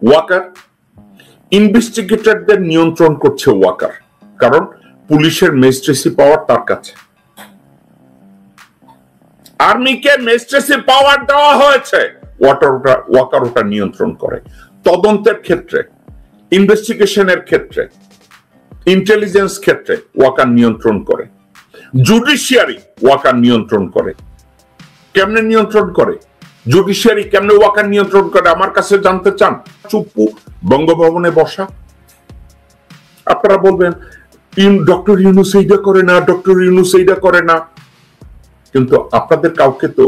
ওয়াকার ইনভেস্টিগেটরদের নিয়ন্ত্রণ করছে ওয়াকার, কারণ পুলিশের ম্যাজিস্ট্রেসি পাওয়ার তার কাছে। আর্মিকে ম্যাজিস্ট্রেসি পাওয়ার দেওয়া হয়েছে, ওয়াকার ওটা নিয়ন্ত্রণ করে। তদন্তের ক্ষেত্রে, ইনভেস্টিগেশনের ক্ষেত্রে, ইন্টেলিজেন্স ক্ষেত্রে ওয়াকার নিয়ন্ত্রণ করে। জুডিশিয়ারি ওয়াকার নিয়ন্ত্রণ করে। কেমনে নিয়ন্ত্রণ করে? জুডিশিয়ারি কেমনে ওয়াকার নিয়ন্ত্রণ করে আমার কাছে জানতে চান? চুপ্পু বঙ্গভবনে বসা। আপনারা বলবেন ডক্টর ইউনূস এইটা করে না, ডক্টর ইউনূস এইটা করে না, কিন্তু আপনাদের কাউকে তো,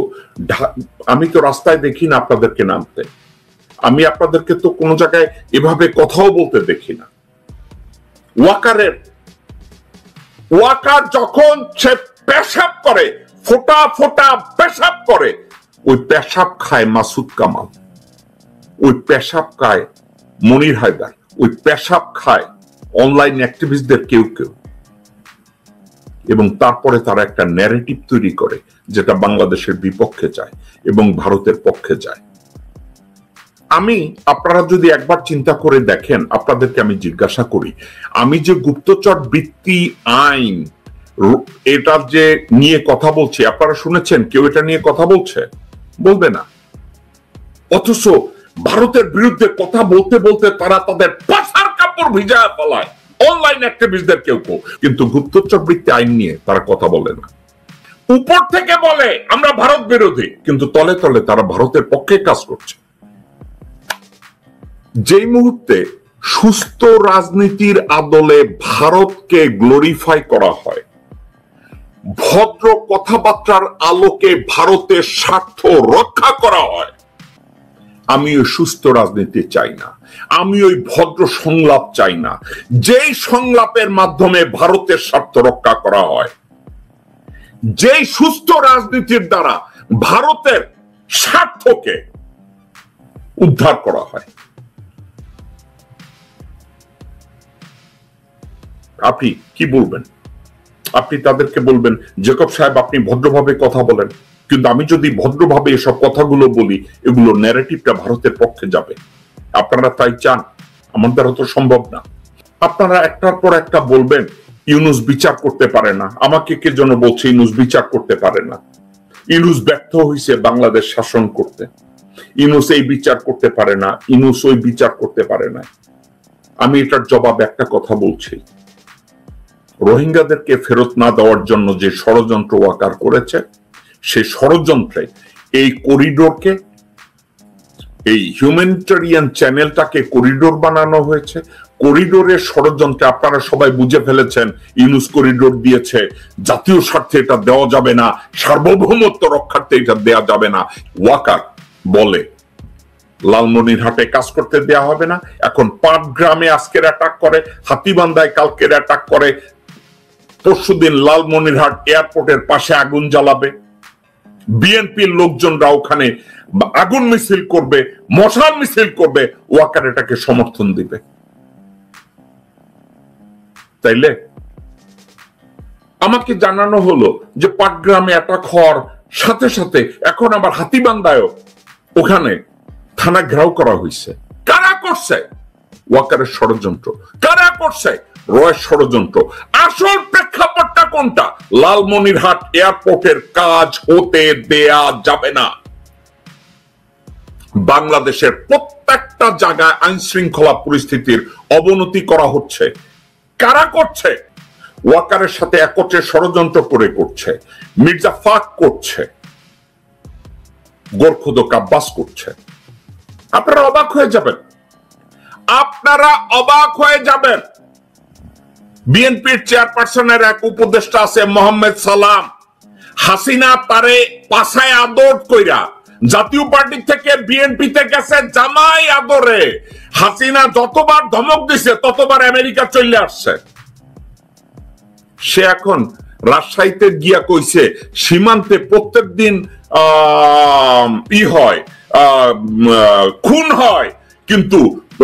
আমি তো রাস্তায় দেখি না আপনাদেরকে নামতে, আমি আপনাদেরকে তো কোনো জায়গায় এভাবে কথাও বলতে দেখি না। ওয়াকার যখন সে পেশাব করে, ফোটা ফোটা পেশাব করে, ওই পেশাব খায় মাসুদ কামাল, ওই পেশাব খায় মনির হায়দার, ওই পেশাব খায় অনলাইন অ্যাক্টিভিস্টদের কেউ কেউ, এবং তারপরে তারা একটা ন্যারেটিভ তৈরি করে যেটা বাংলাদেশের বিপক্ষে যায় এবং ভারতের পক্ষে যায়। আপনারা যদি একবার চিন্তা করে দেখেন, আপনাদেরকে আমি জিজ্ঞাসা করি, আমি যে গুপ্তচর বৃত্তি আইন এটা যে নিয়ে কথা বলছি, আপনারা শুনেছেন কেউ এটা নিয়ে কথা বলছে? বলবে না। অথচ ভারতের বিরুদ্ধে কথা বলতে বলতে তারা তাদের পাছার কাপড় ভিজায় ফেলায় অনলাইন অ্যাক্টিভিস্টদের কেউ কেউ, কিন্তু গুপ্তচর বৃত্তি আইন নিয়ে তারা কথা বলে না। উপর থেকে বলে আমরা ভারত বিরোধী, কিন্তু তলে তলে তারা ভারতের পক্ষে কাজ করছে। যেই মুহূর্তে সুস্থ রাজনীতির আদলে ভারতকে গ্লোরিফাই করা হয়, ভদ্র কথাবার্তার আলোকে ভারতের স্বার্থ রক্ষা করা হয়, আমি ওই সুস্থ রাজনীতি চাই না, আমি ওই ভদ্র সংলাপ চাই না। যেই সংলাপের মাধ্যমে ভারতের স্বার্থ রক্ষা করা হয়, যেই সুস্থ রাজনীতির দ্বারা ভারতের স্বার্থকে উদ্ধার করা হয়, আপনি কি বলবেন? আপনি তাদেরকে বলবেন জেকব সাহেব আপনি ভদ্রভাবে কথা বলেন, কিন্তু আমি যদি ভদ্রভাবে এসব কথাগুলো বলি, এগুলো ন্যারেটিভটা ভারতের পক্ষে যাবে। আপনারা তাই চান? আমার দ্বারা তো সম্ভব না। আপনারা একটার পর একটা বলবেন ইউনূস বিচার করতে পারে না, আমাকে কে যেন বলছে ইউনূস বিচার করতে পারে না, ইউনূস ব্যর্থ হয়েছে বাংলাদেশ শাসন করতে, ইউনূস এই বিচার করতে পারে না, ইউনূস ওই বিচার করতে পারে না। আমি এটার জবাব একটা কথা বলছি, রোহিঙ্গাদেরকে ফেরত না দেওয়ার জন্য যে ষড়যন্ত্র ওয়াকার করেছে, সেই ষড়যন্ত্রে এই করিডোরকে, এই হিউম্যানিটেরিয়ান চ্যানেলটাকে করিডোর বানানো হয়েছে। করিডোরের ষড়যন্ত্রে আপনারা সবাই বুঝে ফেলেছেন, ইউনূস করিডোর দিয়েছে, জাতীয় স্বার্থে এটা দেওয়া যাবে না, সার্বভৌমত্ব রক্ষার্থে এটা দেওয়া যাবে না। ওয়াকার বলে লালমনিরহাটে কাজ করতে দেওয়া হবে না, এখন পাটগ্রামে আজকের অ্যাটাক করে, হাতীবান্ধায় কালকের অ্যাটাক করে, পরশুদিন লালমনিরহাট এয়ারপোর্টের পাশে আগুন জ্বালাবে, বিএনপির লোকজনরা ওখানে আগুন মিছিল করবে, মশাল মিছিল করবে, ওয়াকার এটাকে সমর্থন দিবে। তাইলে আমাকে জানানো হলো যে পাটগ্রামে অ্যাটাক হওয়ার সাথে সাথে এখন আবার হাতীবান্ধায়ও ওখানে থানা ঘেরাও করা হয়েছে। কারা করছে? ওয়াকারের ষড়যন্ত্র। কারা করছে? রয়ের ষড়যন্ত্র। আসল প্রেক্ষাপটটা কোনটা? লালমনিরহাট এয়ারপোর্টের কাজ হতে দেয়া যাবে না। বাংলাদেশের প্রত্যেকটা জায়গায় আইন শৃঙ্খলা পরিস্থিতির অবনতি করা হচ্ছে। কারা করছে? ওয়াকারের সাথে একত্রে ষড়যন্ত্র করে করছে, মির্জা ফাক করছে, গোরখোদক আব্বাস করছে। আপনারা অবাক হয়ে যাবেন, আপনারা অবাক হয়ে যাবেন। বিএনপির চেয়ারপারসনের এক উপদেষ্টা আছে মোহাম্মদ সালাম, হাসিনা তারে পাছায় আদর কইরা জাতীয় পার্টি থেকে বিএনপিতে গেছে জামাই আদরে। হাসিনা যতবার ধমক দিছে ততবার আমেরিকা চলে আসছে। সে এখন রাজশাহীতে গিয়া কইছে সীমান্তে প্রত্যেকদিন খুন হয়, কিন্তু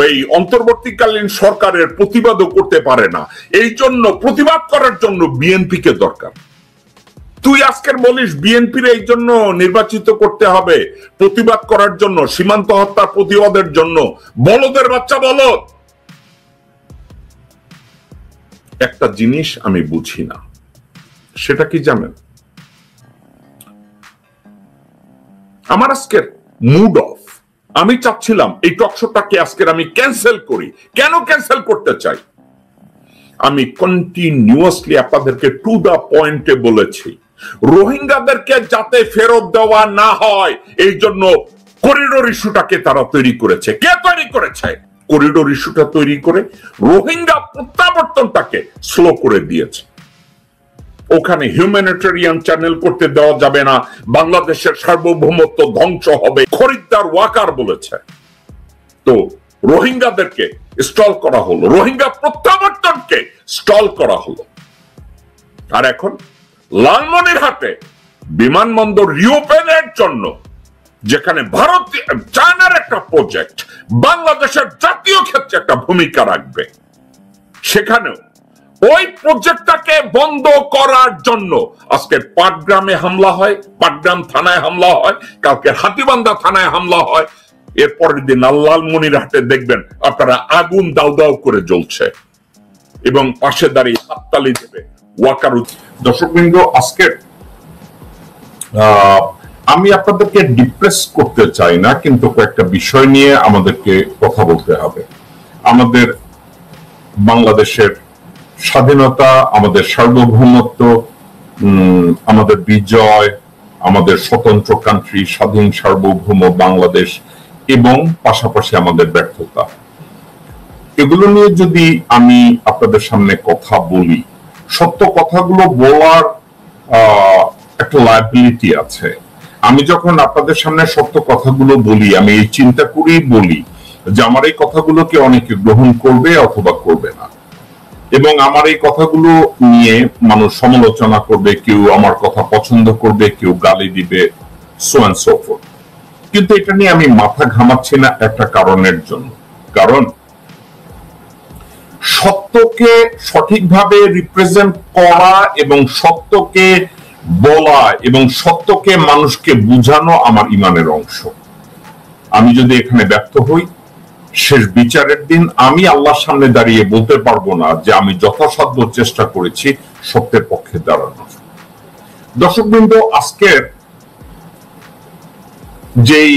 এই অন্তর্বর্তীকালীন সরকারের প্রতিবাদও করতে পারে না। এই জন্য প্রতিবাদ করার জন্য বিএনপিকে দরকার। তুই আজকের বলিস বিএনপির এই জন্য নির্বাচিত করতে হবে, প্রতিবাদ করার জন্য, সীমান্ত হত্যার প্রতিবাদের জন্য। বলদের বাচ্চা বলদ। একটা জিনিস আমি বুঝি না, সেটা কি জানেন? আমার আজকের মুড অফ। আমি চাচ্ছিলাম এই টকশোটাকে আজকের আমি ক্যান্সেল করি। কেন ক্যান্সেল করতে চাই? আমি কন্টিনিউয়াসলি আপনাদেরকে টু দা পয়েন্টে বলেছি, রোহিঙ্গাদেরকে যাতে ফেরত দেওয়া না হয় এই জন্য করিডোর ইস্যুটাকে তারা তৈরি করেছে। কে তৈরি করেছে? করিডোর ইস্যুটা তৈরি করে রোহিঙ্গা প্রত্যাবর্তনটাকে স্লো করে দিয়েছে। ওখানে হিউম্যানিটেরিয়ান চ্যানেল করতে দেওয়া যাবে না, বাংলাদেশের সার্বভৌমত্ব ধ্বংস হবে, খরিদ্দার ওয়াকার বলেছে। তো রোহিঙ্গাদেরকে স্টল করা হলো, রোহিঙ্গা প্রত্যাবর্তনকে স্টল করা হলো। আর এখন লালমনিরহাটে বিমানবন্দর রিওপেনের জন্য, যেখানে ভারত চায়নার একটা প্রজেক্ট বাংলাদেশের জাতীয় ক্ষেত্রে একটা ভূমিকা রাখবে, সেখানেও ওই প্রজেক্টটাকে বন্ধ করার জন্য আজকে পাটগ্রামে হামলা হয়, পাটগ্রাম থানায় হামলা হয়, কালকে হাতীবান্ধা থানায় হামলা হয়, এরপরের দিন লালমনিরহাটে দেখবেন আপনারা আগুন দাউ দাউ করে জ্বলছে এবং পাশে দাঁড়িয়ে হাততালি দেবে ওয়াকার। দর্শকবৃন্দ, আজকে আমি আপনাদেরকে ডিপ্রেস করতে চাই না, কিন্তু কয়েকটা বিষয় নিয়ে আমাদেরকে কথা বলতে হবে। আমাদের বাংলাদেশের স্বাধীনতা, আমাদের সার্বভৌমত্ব, আমাদের বিজয়, আমাদের স্বতন্ত্র কান্ট্রি, স্বাধীন সার্বভৌম বাংলাদেশ, এবং পাশাপাশি আমাদের ব্যর্থতা, এগুলো নিয়ে যদি আমি আপনাদের সামনে কথা বলি, সত্য কথাগুলো বলার একটা লায়াবিলিটি আছে। আমি যখন আপনাদের সামনে সত্য কথাগুলো বলি, আমি এই চিন্তা করেই বলি যে আমার এই কথাগুলোকে অনেকে গ্রহণ করবে অথবা করবে না, এবং আমার এই কথাগুলো নিয়ে মানুষ সমালোচনা করবে, কেউ আমার কথা পছন্দ করবে, কেউ গালি দিবে, সো এন্ড সো ফোর্থ। কিন্তু এটা নিয়ে আমি মাথা ঘামাচ্ছি না একটা কারণের জন্য। কারণ সত্যকে সঠিকভাবে রিপ্রেজেন্ট করা এবং সত্যকে বলা এবং সত্যকে মানুষকে বুঝানো আমার ইমানের অংশ। আমি যদি এখানে ব্যর্থ হই, শেষ বিচারের দিন আমি আল্লাহর সামনে দাঁড়িয়ে বলতে পারবো না যে আমি যথাসাধ্য চেষ্টা করেছি সত্যের পক্ষে দাঁড়ানোর। দর্শকবৃন্দ, আজকের যেই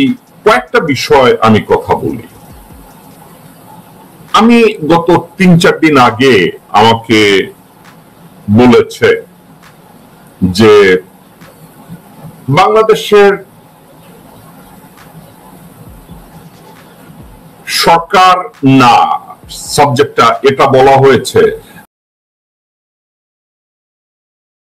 কয়েকটা বিষয় আমি কথা বলি, আমি গত 3-4 দিন আগে আমাকে বলেছে যে বাংলাদেশের সরকার না, সাবজেক্টটা এটা বলা হয়েছে